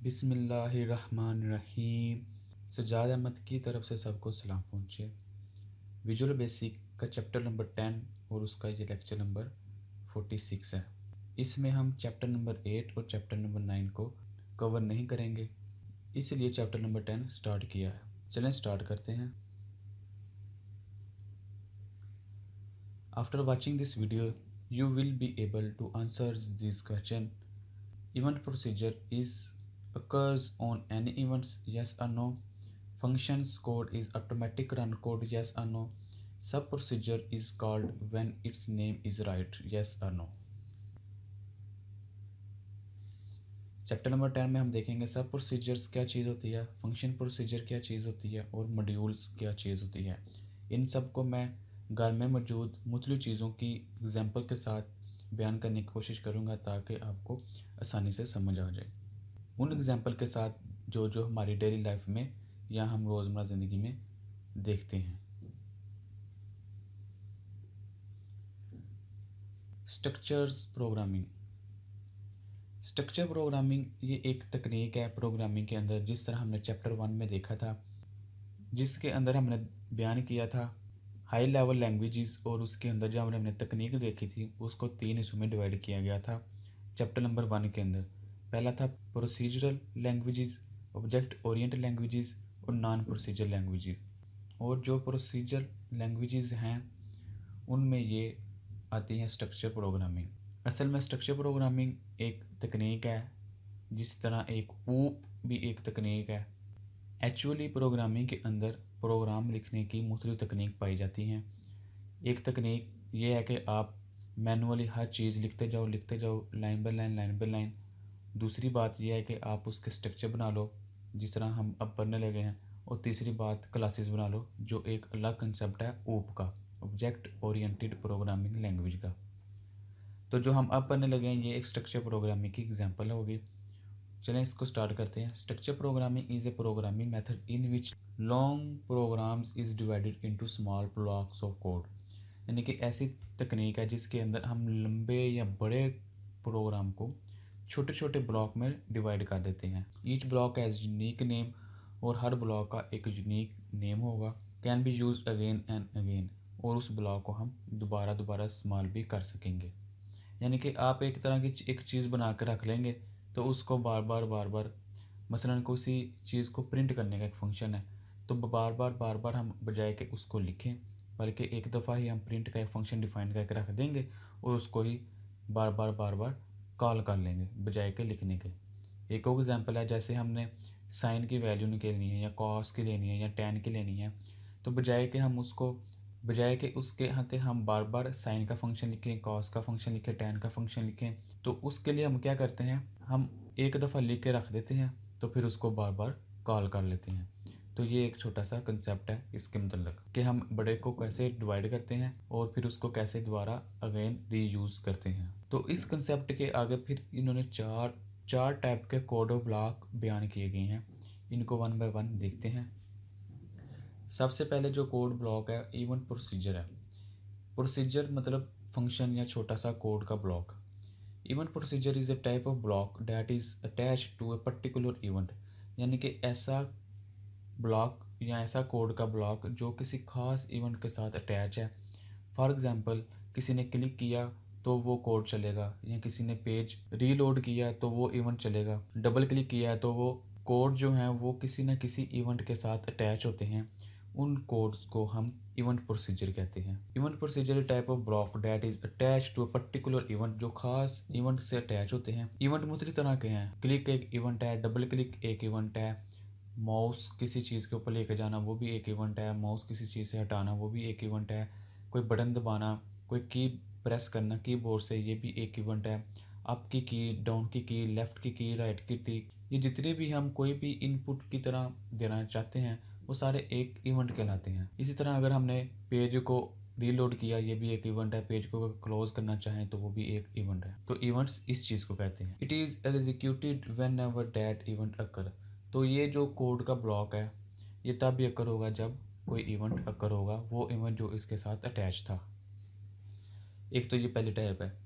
बिस्मिल्लाहिर्रहमानिर्रहीम। सज्जाद अहमद की तरफ से सबको सलाम पहुँचे। विजुअल बेसिक का चैप्टर नंबर 10 और उसका ये लेक्चर नंबर 46 है। इसमें हम चैप्टर नंबर 8 और चैप्टर नंबर 9 को कवर नहीं करेंगे, इसलिए चैप्टर नंबर 10 स्टार्ट किया है। चलें स्टार्ट करते हैं। After watching this video you will be able to answer this question. Event procedure is occurs on any events, yes or no. Functions code is automatic run code, yes or no. Sub procedure is called when its name is right, yes or no. Chapter number 10 में हम देखेंगे सब procedures क्या चीज़ होती है, function procedure क्या चीज़ होती है और मॉड्यूल्स क्या चीज़ होती है। इन सब को मैं घर में मौजूद मुख्तलिफ़ चीज़ों की एग्जांपल के साथ बयान करने की कोशिश करूँगा ताकि आपको आसानी से समझ आ जाए। उन एग्जांपल के साथ जो जो हमारी डेली लाइफ में या हम रोज़मर्रा ज़िंदगी में देखते हैं। Structures programming. स्ट्रक्चर प्रोग्रामिंग ये एक तकनीक है प्रोग्रामिंग के अंदर, जिस तरह हमने चैप्टर 1 में देखा था, जिसके अंदर हमने बयान किया था हाई लेवल लैंग्वेजेस, और उसके अंदर जो हमने तकनीक देखी थी उसको 3 हिस्सों में डिवाइड किया गया था चैप्टर नंबर 1 के अंदर। पहला था procedural languages, object oriented languages और नॉन प्रोसीजर लैंग्वेजेस। और जो प्रोसीजर लैंग्वेजेस हैं उनमें ये आती हैं स्ट्रक्चर प्रोग्रामिंग। असल में स्ट्रक्चर प्रोग्रामिंग एक तकनीक है, जिस तरह एक ऊप भी एक तकनीक है। एक्चुअली प्रोग्रामिंग के अंदर प्रोग्राम लिखने की मुख्तलिफ तकनीक पाई जाती हैं। एक तकनीक ये है कि आप मैनुअली हर चीज़ लिखते जाओ लाइन बाय लाइन। दूसरी बात यह है कि आप उसके स्ट्रक्चर बना लो, जिस तरह हम अब पढ़ने लगे हैं। और तीसरी बात क्लासेस बना लो, जो एक अलग कंसेप्ट है ऊप का, ऑब्जेक्ट ओरिएंटेड प्रोग्रामिंग लैंग्वेज का। तो जो हम अब पढ़ने लगे हैं ये एक स्ट्रक्चर प्रोग्रामिंग की एग्जांपल होगी। चलें इसको स्टार्ट करते हैं। Structure programming is a programming method in which long programs is divided into small blocks of code. यानी कि ऐसी तकनीक है जिसके अंदर हम लंबे या बड़े प्रोग्राम को छोटे छोटे ब्लॉक में डिवाइड कर देते हैं। Each block has unique name, और हर ब्लॉक का एक यूनिक नेम होगा। Can be use again and again, और उस ब्लॉक को हम दोबारा इस्तेमाल भी कर सकेंगे। यानी कि आप एक तरह की एक चीज़ बना कर रख लेंगे तो उसको बार बार मसलन किसी चीज़ को प्रिंट करने का एक फंक्शन है, तो बार बार हम बजाय के उसको लिखें, बल्कि एक दफ़ा ही हम प्रिंट का एक फंक्शन डिफाइन करके रख देंगे और उसको ही बार बार कॉल कर लेंगे बजाय के लिखने के। एक और एग्जांपल है, जैसे हमने साइन की वैल्यू निकालनी है या कॉस की लेनी है या टैन की लेनी है, तो बजाय के उसके यहाँ के हम बार बार साइन का फंक्शन लिखें, कॉस का फंक्शन लिखें, टैन का फंक्शन लिखें, तो उसके लिए हम क्या करते हैं, हम एक दफ़ा लिख के रख देते हैं तो फिर उसको बार बार कॉल कर लेते हैं। तो ये एक छोटा सा कंसेप्ट है इसके मतलब कि हम बड़े को कैसे डिवाइड करते हैं और फिर उसको कैसे दोबारा अगेन रीयूज़ करते हैं। तो इस कंसेप्ट के आगे फिर इन्होंने चार टाइप के कोड ऑफ ब्लॉक बयान किए गए हैं। इनको वन बाय वन देखते हैं। सबसे पहले जो कोड ब्लॉक है इवेंट प्रोसीजर है। प्रोसीजर मतलब फंक्शन या छोटा सा कोड का block. Event procedure is a type of block that is attached to a particular event. यानी कि ऐसा ब्लॉक या ऐसा कोड का ब्लॉक जो किसी खास इवेंट के साथ अटैच है। फॉर एग्ज़ाम्पल, किसी ने क्लिक किया तो वो कोड चलेगा, या किसी ने पेज रीलोड किया तो वो इवेंट चलेगा, डबल क्लिक किया है तो वो कोड जो हैं वो किसी न किसी इवेंट के साथ अटैच होते हैं। उन कोड्स को हम इवेंट प्रोसीजर कहते हैं। Event procedure type of block that is attach to a particular event, जो खास इवेंट से अटैच होते हैं। इवेंट मुख्तलिफ तरह के हैं। क्लिक एक इवेंट है, डबल क्लिक एक इवेंट है, माउस किसी चीज़ के ऊपर लेके जाना वो भी एक इवेंट है, माउस किसी चीज़ से हटाना वो भी एक इवेंट है, कोई बटन दबाना, कोई की प्रेस करना कीबोर्ड से, ये भी एक इवेंट है। अप की डाउन की लेफ़्ट की राइट की, ये जितने भी हम कोई भी इनपुट की तरह देना चाहते हैं वो सारे एक इवेंट कहलाते हैं। इसी तरह अगर हमने पेज को रीलोड किया ये भी एक इवेंट है, पेज को क्लोज करना चाहें तो वो भी एक इवेंट है। तो इवेंट्स इस चीज़ को कहते हैं। It is executed when ever that event occur. तो ये जो कोड का ब्लॉक है ये तब भी अकर होगा जब कोई इवेंट अकर होगा, वो इवेंट जो इसके साथ अटैच था। एक तो ये पहली टाइप है।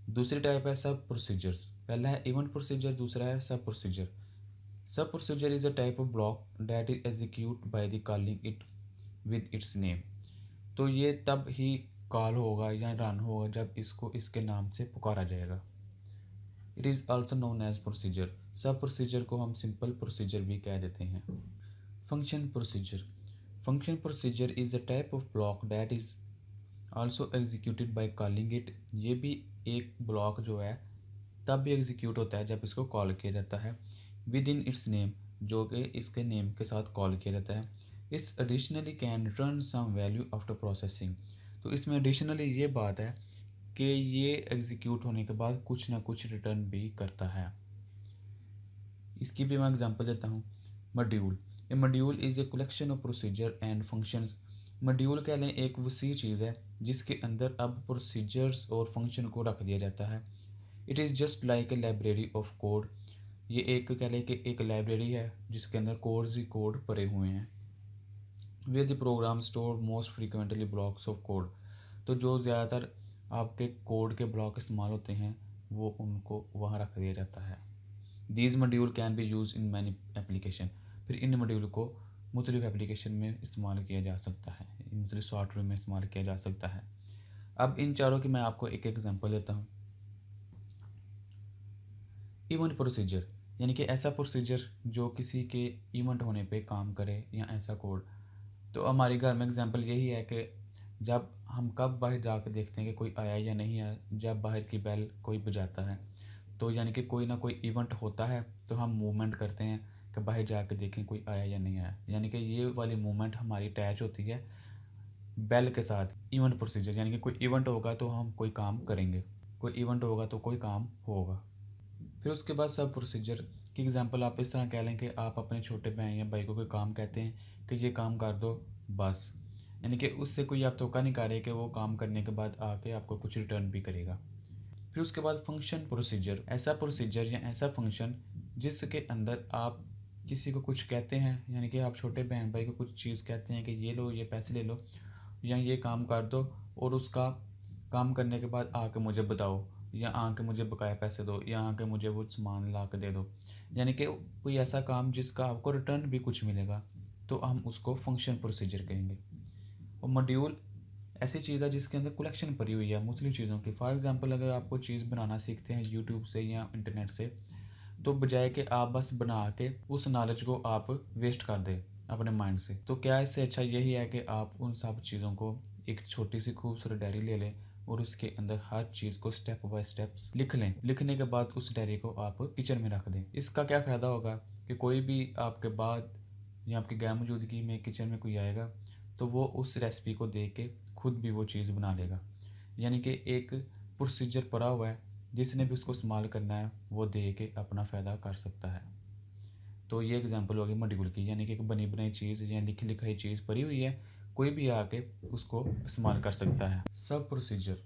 दूसरी टाइप है सब प्रोसीजर्स। पहला है इवेंट प्रोसीजर, दूसरा है सब procedure. Sub procedure is a type of block that is execute by the calling it with its name. तो ये तब ही कॉल होगा या रन होगा जब इसको इसके नाम से पुकारा जाएगा। It is also known as procedure. Sub procedure को हम सिंपल प्रोसीजर भी कह देते हैं। Function procedure. Function procedure is a type of block that is also executed by calling it. ये भी एक ब्लॉक जो है तब भी एग्जीक्यूट होता है जब इसको कॉल किया जाता है विद इन इट्स नेम, जो कि इसके नेम के साथ कॉल किया जाता है। इस additionally can return some value after processing. तो इसमें एडिशनली ये बात है कि ये एग्जीक्यूट होने के बाद कुछ ना कुछ रिटर्न भी करता है। इसकी भी मैं एग्जांपल देता हूँ। Module. A module is a collection of procedure and functions. Module कह लें एक वसी चीज़ है जिसके अंदर अब प्रोसीजर्स और फंक्शन को रख दिया जाता है। It is just like a library of code. ये एक कह लें कि एक लाइब्रेरी है जिसके अंदर कोड्स ही कोड भरे हुए हैं। Way the program store most frequently blocks of code. तो जो ज़्यादातर आपके कोड के ब्लॉक इस्तेमाल होते हैं वो उनको वहाँ रख दिया जाता है। These module can be use in many application. फिर इन मॉड्यूल को मुख्तलिफ एप्लीकेशन में इस्तेमाल किया जा सकता है, मुख्तलिफ सॉफ्टवेयर में इस्तेमाल किया जा सकता है। अब इन चारों की मैं आपको एक एग्जांपल देता हूँ। इवेंट प्रोसीजर, यानी कि ऐसा प्रोसीजर जो किसी के इवेंट होने पे काम करे या ऐसा कोड। तो हमारे घर में एग्जांपल यही है कि जब हम कब बाहर जाकर देखते हैं कि कोई आया या नहीं आया, जब बाहर की बेल कोई बजाता है तो यानी कि कोई ना कोई इवेंट होता है तो हम मूवमेंट करते हैं कि बाहर जाकर देखें कोई आया या नहीं आया। यानी कि ये वाली मूवमेंट हमारी अटैच होती है बेल के साथ। इवेंट प्रोसीजर यानी कि कोई इवेंट होगा तो हम कोई काम करेंगे, कोई इवेंट होगा तो कोई काम होगा। फिर उसके बाद सब प्रोसीजर की एग्जांपल आप इस तरह कह लें कि आप अपने छोटे बहन या भाई को कोई काम कहते हैं कि ये काम कर दो बस, यानी कि उससे कोई आप तोका नहीं कर रहे कि वो काम करने के बाद आके आपको कुछ रिटर्न भी करेगा। फिर उसके बाद फंक्शन प्रोसीजर, ऐसा प्रोसीजर या ऐसा फंक्शन जिसके अंदर आप किसी को कुछ कहते हैं, यानी कि आप छोटे बहन भाई को कुछ चीज़ कहते हैं कि ये लो, ये पैसे ले लो या ये काम कर दो, और उसका काम करने के बाद आके मुझे बताओ या आके मुझे बकाया पैसे दो या आके मुझे वो सामान ला के दे दो। यानी कि कोई ऐसा काम जिसका आपको रिटर्न भी कुछ मिलेगा तो हम उसको फंक्शन प्रोसीजर कहेंगे। और मॉड्यूल ऐसी चीज़ है जिसके अंदर कलेक्शन भरी हुई है मुख्तलिफ़ चीज़ों की। फॉर एग्जांपल अगर आपको चीज़ बनाना सीखते हैं यूट्यूब से या इंटरनेट से, तो बजाय कि आप बस बना के उस नॉलेज को आप वेस्ट कर दें अपने माइंड से, तो क्या इससे अच्छा यही है कि आप उन सब चीज़ों को एक छोटी सी खूबसूरत डायरी ले लें और उसके अंदर हर चीज़ को स्टेप बाय स्टेप्स लिख लें। लिखने के बाद उस डायरी को आप किचन में रख दें। इसका क्या फ़ायदा होगा कि कोई भी आपके बाद या आपकी गैर मौजूदगी में किचन में कोई आएगा तो वो उस रेसिपी को देख के खुद भी वो चीज़ बना लेगा। यानी कि एक प्रोसीजर पड़ा हुआ है, जिसने भी उसको इस्तेमाल करना है वो दे के अपना फ़ायदा कर सकता है। तो ये एग्जांपल होगी मॉड्यूल की, यानी कि एक बनी बनाई चीज़ या लिखी लिखाई चीज़ पड़ी हुई है, कोई भी आके उसको इस्तेमाल कर सकता है। सब प्रोसीजर,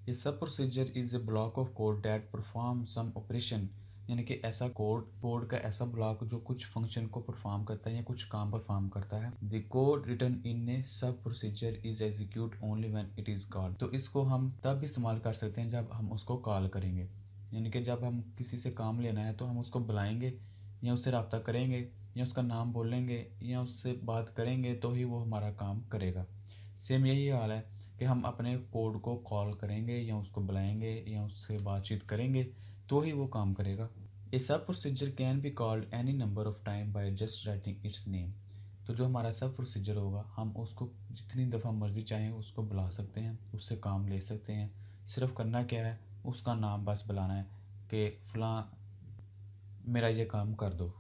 ये sub procedure is a block of code that perform some operation. यानी कि ऐसा कोड का ऐसा ब्लॉक जो कुछ फंक्शन को परफॉर्म करता है या कुछ काम परफॉर्म करता है। The code written in A sub procedure is execute only when it is called. तो इसको हम तब इस्तेमाल कर सकते हैं जब हम उसको कॉल करेंगे। यानी कि जब हम किसी से काम लेना है तो हम उसको बुलाएंगे या उससे रब्ता करेंगे या उसका नाम बोलेंगे या उससे बात करेंगे तो ही वो हमारा काम करेगा। सेम यही हाल है कि हम अपने कोड को कॉल करेंगे या उसको बुलाएंगे या उससे बातचीत करेंगे तो ही वो काम करेगा। ए sub procedure can be called any number of time by just writing it's name. तो जो हमारा सब प्रोसीजर होगा हम उसको जितनी दफ़ा मर्ज़ी चाहें उसको बुला सकते हैं, उससे काम ले सकते हैं। सिर्फ करना क्या है, उसका नाम बस बुलाना है कि फ़लाँ मेरा ये काम कर दो।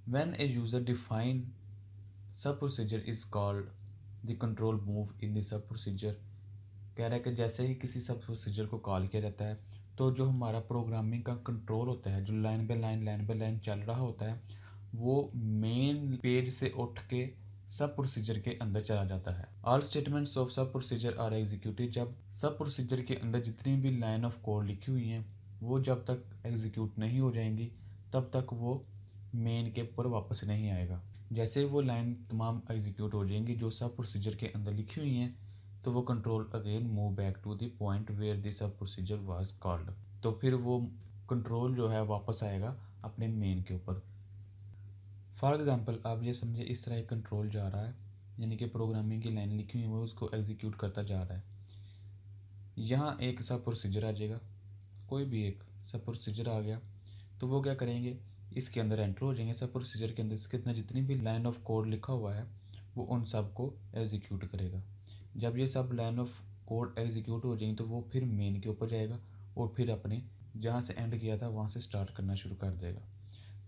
When a user define सब procedure is called the control move in the sub procedure. कह रहा है कि जैसे ही किसी सब प्रोसीजर को कॉल किया जाता है तो जो हमारा प्रोग्रामिंग का कंट्रोल होता है, जो लाइन बाय लाइन चल रहा होता है, वो मेन पेज से उठ के सब प्रोसीजर के अंदर चला जाता है। ऑल स्टेटमेंट्स ऑफ सब प्रोसीजर आर एग्जीक्यूटेड। जब सब प्रोसीजर के अंदर जितनी भी लाइन ऑफ कोड लिखी हुई हैं वो जब तक एग्जीक्यूट नहीं हो जाएंगी तब तक वो मेन के ऊपर वापस नहीं आएगा। जैसे वो लाइन तमाम एग्जीक्यूट हो जाएंगी जो सब प्रोसीजर के अंदर लिखी हुई हैं तो वो control again move back to the point where the sub procedure was called. तो फिर वो कंट्रोल जो है वापस आएगा अपने मेन के ऊपर। फॉर एग्जांपल आप ये समझे इस तरह एक कंट्रोल जा रहा है, यानी कि प्रोग्रामिंग की लाइन लिखी हुई है वो उसको एग्जीक्यूट करता जा रहा है। यहाँ एक सब प्रोसीजर आ जाएगा, कोई भी एक सब प्रोसीजर आ गया तो वो क्या करेंगे, इसके अंदर एंटर हो जाएंगे। सब प्रोसीजर के अंदर इसके अंदर जितनी भी लाइन ऑफ कोड लिखा हुआ है वो उन सब को एग्जीक्यूट करेगा। जब ये सब लाइन ऑफ कोड एग्जीक्यूट हो जाएंगी तो वो फिर मेन के ऊपर जाएगा और फिर अपने जहाँ से एंड किया था वहाँ से स्टार्ट करना शुरू कर देगा।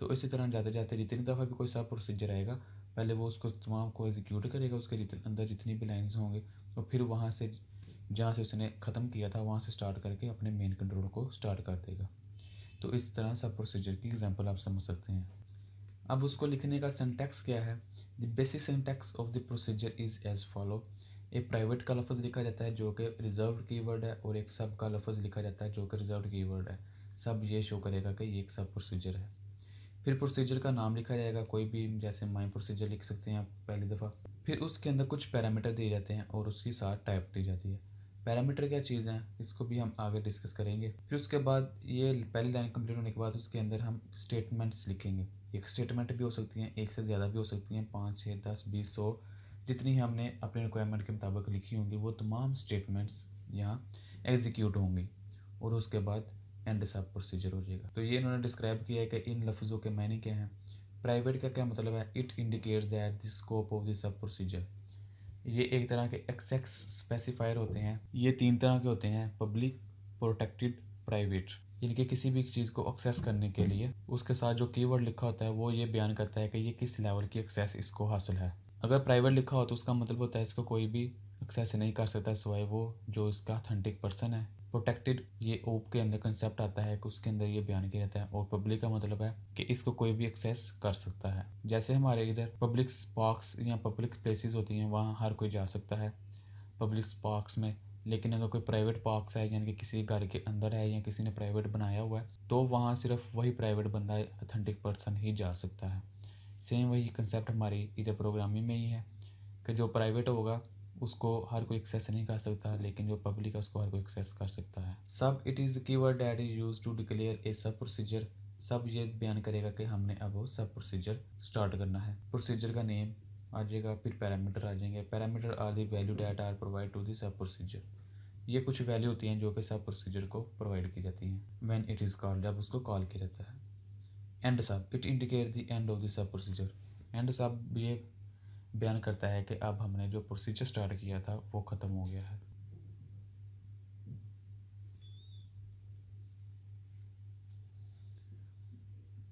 तो इसी तरह जाते जाते जितनी दफ़ा भी कोई सब प्रोसीजर आएगा पहले वो उसको तमाम को एग्जीक्यूट करेगा, उसके अंदर जितनी भी लाइन्स होंगे तो फिर वहाँ से जहाँ से उसने ख़त्म किया था वहाँ से स्टार्ट करके अपने मेन कंट्रोल को स्टार्ट कर देगा। तो इस तरह सब प्रोसीजर की एग्जांपल आप समझ सकते हैं। अब उसको लिखने का सिंटैक्स क्या है। The basic syntax of the procedure is as follow. एक प्राइवेट का लफ्ज़ लिखा जाता है जो कि रिजर्व्ड कीवर्ड है और एक सब का लफ्ज़ लिखा जाता है जो कि रिजर्व्ड कीवर्ड है। सब ये शो करेगा कि ये एक सब प्रोसीजर है। फिर प्रोसीजर का नाम लिखा जाएगा, कोई भी, जैसे माई प्रोसीजर लिख सकते हैं आप पहली दफ़ा। फिर उसके अंदर कुछ पैरामीटर दिए जाते हैं और उसकी साथ टाइप दी जाती है। पैरामीटर क्या चीज़ है इसको भी हम आगे डिस्कस करेंगे। फिर उसके बाद ये पहली लाइन कंप्लीट होने के बाद उसके अंदर हम स्टेटमेंट्स लिखेंगे। एक स्टेटमेंट भी हो सकती हैं, एक से ज़्यादा भी हो सकती हैं, 5, 6, 10, 20, 100 जितनी हमने अपने रिक्वायरमेंट के मुताबिक लिखी होंगी वो तमाम स्टेटमेंट्स यहाँ एग्जीक्यूट होंगी और उसके बाद एंड सब प्रोसीजर हो जाएगा। तो ये इन्होंने डिस्क्राइब किया है कि इन लफ्ज़ों के मायने क्या हैं। प्राइवेट का क्या मतलब है, it indicates that the scope of the sub procedure. ये एक तरह के एक्सेस स्पेसिफायर होते हैं। ये 3 तरह के होते हैं, पब्लिक, प्रोटेक्टेड, प्राइवेट। यानी कि किसी भी चीज़ को एक्सेस करने के लिए उसके साथ जो कीवर्ड लिखा होता है वो ये बयान करता है कि ये किस लेवल की एक्सेस इसको हासिल है। अगर प्राइवेट लिखा हो तो उसका मतलब होता है इसको कोई भी एक्सेस नहीं कर सकता सिवाय वो जो इसका ऑथेंटिक पर्सन है। प्रोटेक्टेड ये ओप के अंदर कंसेप्ट आता है कि उसके अंदर ये बयान किया जाता है। और पब्लिक का मतलब है कि इसको कोई भी एक्सेस कर सकता है। जैसे हमारे इधर पब्लिक पार्क्स या पब्लिक प्लेसेस होती हैं वहाँ हर कोई जा सकता है पब्लिक पार्क्स में। लेकिन अगर कोई प्राइवेट पार्क्स है यानी कि किसी घर के अंदर है या किसी ने प्राइवेट बनाया हुआ है तो वहाँ सिर्फ वही प्राइवेट बंदा ऑथेंटिक पर्सन ही जा सकता है। सेम वही कंसेप्ट हमारी इधर प्रोग्रामिंग में ही है कि जो प्राइवेट होगा उसको हर कोई एक्सेस नहीं कर सकता, लेकिन जो पब्लिक है उसको हर कोई एक्सेस कर सकता है। Sub it is keyword that is use to declare a sub procedure. सब ये बयान करेगा कि हमने अब वो सब प्रोसीजर स्टार्ट करना है। प्रोसीजर का नेम आ जाएगा, फिर पैरामीटर आ जाएंगे। Parameter are the value that are provide to the sub procedure. ये कुछ वैल्यू होती हैं जो कि सब प्रोसीजर को प्रोवाइड की जाती हैं व्हेन इट इज़ कॉल्ड, जब उसको कॉल किया जाता है। एंड सब it indicate the end of the sub procedure. And सब ये बयान करता है कि अब हमने जो प्रोसीजर स्टार्ट किया था वो ख़त्म हो गया है।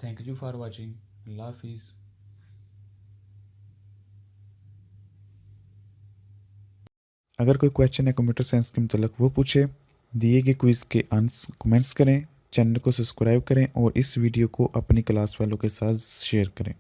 Thank you for watching. अल्लाह हाफिज़। अगर कोई क्वेश्चन है कंप्यूटर साइंस के मतलब वो पूछे। दिए गए क्विज़ के आंसर कमेंट्स करें, चैनल को सब्सक्राइब करें और इस वीडियो को अपनी क्लास वालों के साथ शेयर करें।